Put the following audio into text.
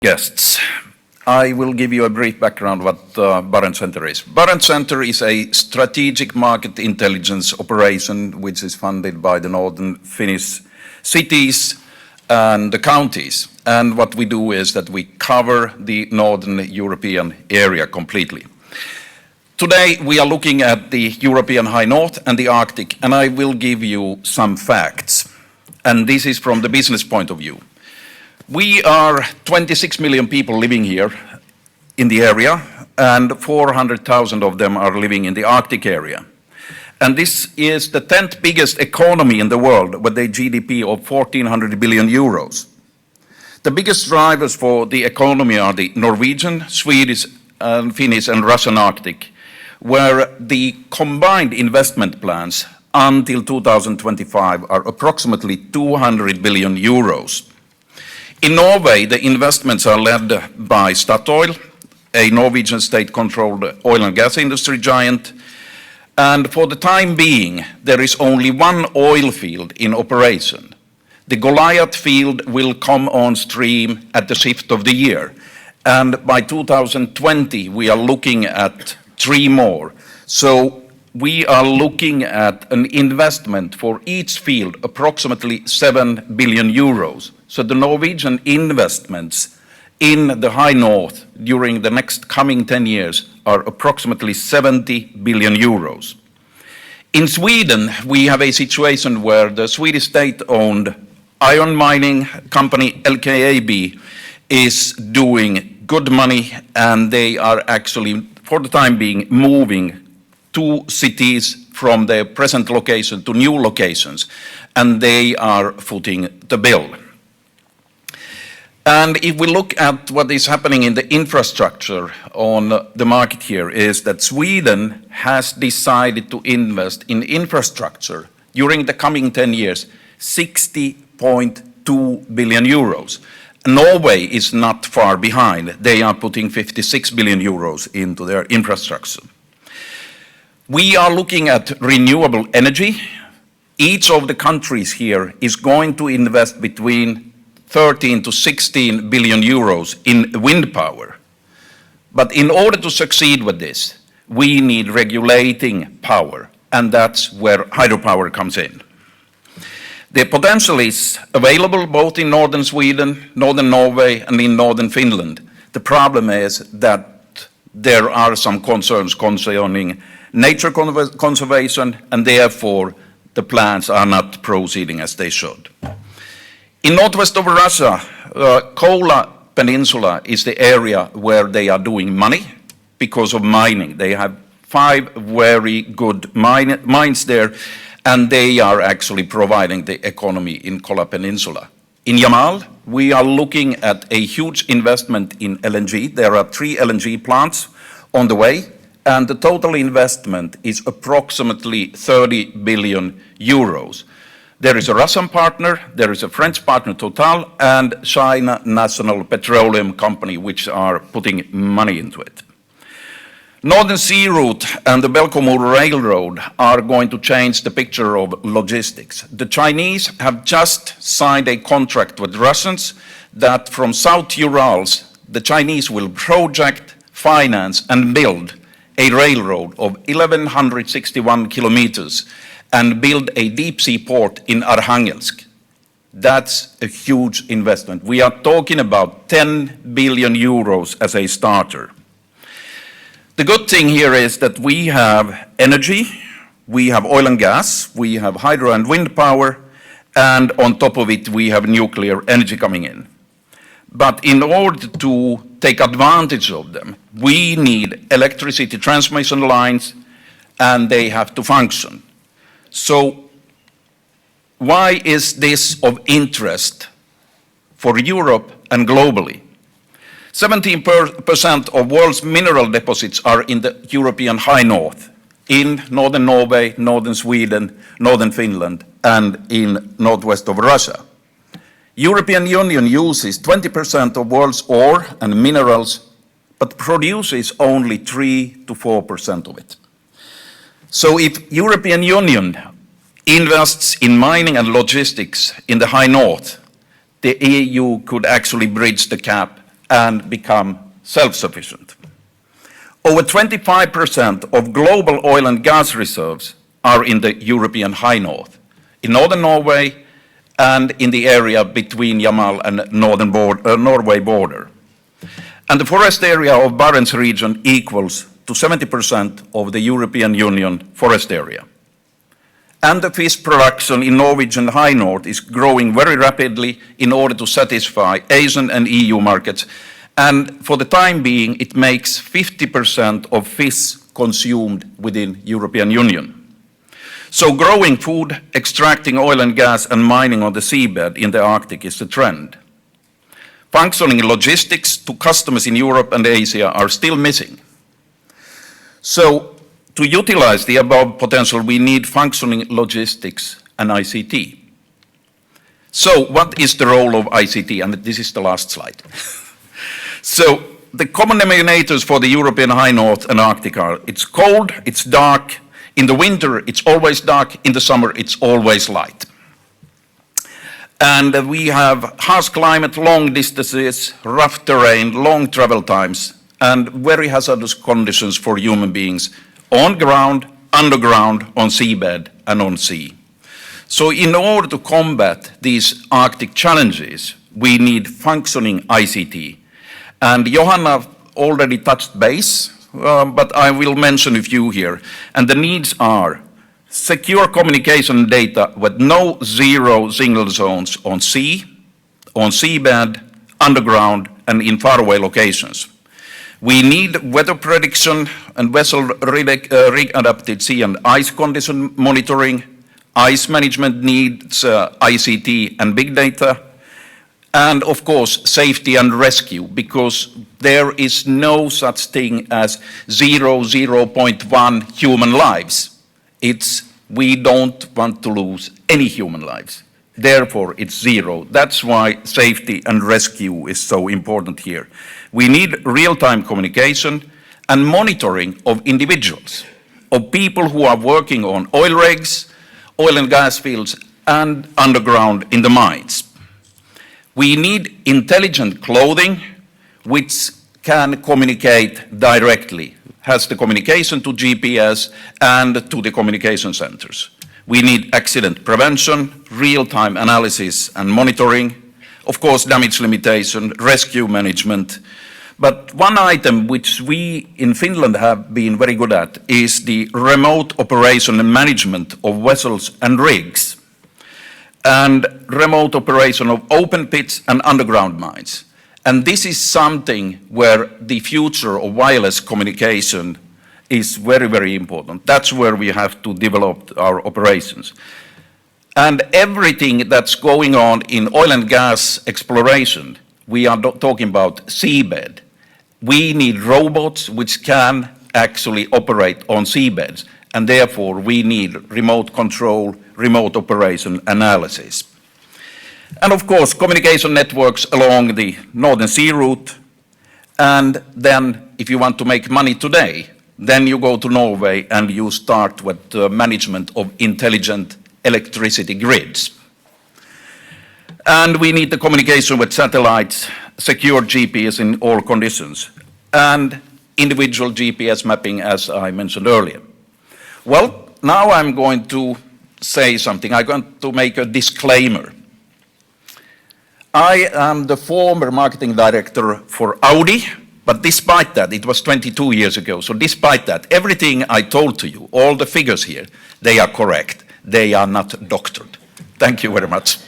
Guests. I will give you a brief background what Barents Center is. Barents Center is a strategic market intelligence operation which is funded by the northern Finnish cities and the counties. And what we do is that we cover the northern European area completely. Today we are looking at the European High North and the Arctic, and I will give you some facts. And this is from the business point of view. We are 26 million people living here in the area, and 400,000 of them are living in the Arctic area. And this is the 10th biggest economy in the world with a GDP of 1,400 billion euros. The biggest drivers for the economy are the Norwegian, Swedish, Finnish and Russian Arctic, where the combined investment plans until 2025 are approximately 200 billion euros. In Norway, the investments are led by Statoil, a Norwegian state-controlled oil and gas industry giant. And for the time being, there is only one oil field in operation. The Goliath field will come on stream at the shift of the year. And by 2020, we are looking at 3 more. So we are looking at an investment for each field, approximately 7 billion euros. So the Norwegian investments in the High North during the next coming 10 years are approximately 70 billion euros. In Sweden, we have a situation where the Swedish state-owned iron mining company LKAB is doing good money, and they are actually, for the time being, moving 2 cities from their present location to new locations, and they are footing the bill. And if we look at what is happening in the infrastructure on the market here, is that Sweden has decided to invest in infrastructure during the coming 10 years, 60.2 billion euros. Norway is not far behind. They are putting 56 billion euros into their infrastructure. We are looking at renewable energy. Each of the countries here is going to invest between 13 to 16 billion euros in wind power. But in order to succeed with this, we need regulating power, and that's where hydropower comes in. The potential is available both in northern Sweden, northern Norway, and in northern Finland. The problem is that there are some concerns concerning nature conservation, and therefore the plans are not proceeding as they should. In northwest of Russia, Kola Peninsula is the area where they are doing money because of mining. They have 5 very good mines there, and they are actually providing the economy in Kola Peninsula. In Yamal, we are looking at a huge investment in LNG. There are 3 LNG plants on the way, and the total investment is approximately 30 billion euros. There is a Russian partner, there is a French partner, Total, and China National Petroleum Company, which are putting money into it. Northern Sea Route and the Belcomor Railroad are going to change the picture of logistics. The Chinese have just signed a contract with Russians that from South Urals, the Chinese will project, finance, and build a railroad of 1,161 kilometers and build a deep-sea port in Arkhangelsk. That's a huge investment. We are talking about 10 billion euros as a starter. The good thing here is that we have energy, we have oil and gas, we have hydro and wind power, and on top of it we have nuclear energy coming in. But in order to take advantage of them, we need electricity transmission lines, and they have to function. So why is this of interest for Europe and globally? 17% of world's mineral deposits are in the European High North, in northern Norway, northern Sweden, northern Finland, and in northwest of Russia. European Union uses 20% of world's ore and minerals, but produces only 3 to 4% of it. So if European Union invests in mining and logistics in the High North, the EU could actually bridge the gap and become self-sufficient. Over 25% of global oil and gas reserves are in the European High North, in northern Norway and in the area between Yamal and Norway border. And the forest area of Barents region equals to 70% of the European Union forest area. And the fish production in Norwegian High North is growing very rapidly in order to satisfy Asian and EU markets. And for the time being, it makes 50% of fish consumed within European Union. So growing food, extracting oil and gas, and mining on the seabed in the Arctic is the trend. Functioning logistics to customers in Europe and Asia are still missing. So to utilize the above potential, we need functioning logistics and ICT. So what is the role of ICT? And this is the last slide. So the common denominators for the European High North and Arctic are, it's cold, it's dark, in the winter it's always dark, in the summer it's always light. And we have harsh climate, long distances, rough terrain, long travel times, and very hazardous conditions for human beings on ground, underground, on seabed, and on sea. So in order to combat these Arctic challenges, we need functioning ICT. And Johanna already touched base, but I will mention a few here. And the needs are secure communication data with no zero signal zones on sea, on seabed, underground, and in faraway locations. We need weather prediction and vessel rig-adapted sea and ice condition monitoring. Ice management needs ICT and big data. And of course, safety and rescue, because there is no such thing as 0.1 human lives. We don't want to lose any human lives. Therefore, it's zero. That's why safety and rescue is so important here. We need real-time communication and monitoring of individuals, of people who are working on oil rigs, oil and gas fields, and underground in the mines. We need intelligent clothing which can communicate directly, has the communication to GPS and to the communication centers. We need accident prevention, real-time analysis and monitoring, of course damage limitation, rescue management. But one item which we in Finland have been very good at is the remote operation and management of vessels and rigs, and remote operation of open pits and underground mines. And this is something where the future of wireless communication is very, very important. That's where we have to develop our operations. And everything that's going on in oil and gas exploration, we are talking about seabed. We need robots which can actually operate on seabeds, and therefore we need remote control, remote operation analysis. And of course, communication networks along the Northern Sea route. And then if you want to make money today, then you go to Norway and you start with the management of intelligent electricity grids. And we need the communication with satellites, secure GPS in all conditions, and individual GPS mapping, as I mentioned earlier. Well, now I'm going to say something. I'm going to make a disclaimer. I am the former marketing director for Audi, but despite that, it was 22 years ago, so despite that, everything I told to you, all the figures here, they are correct. They are not doctored. Thank you very much.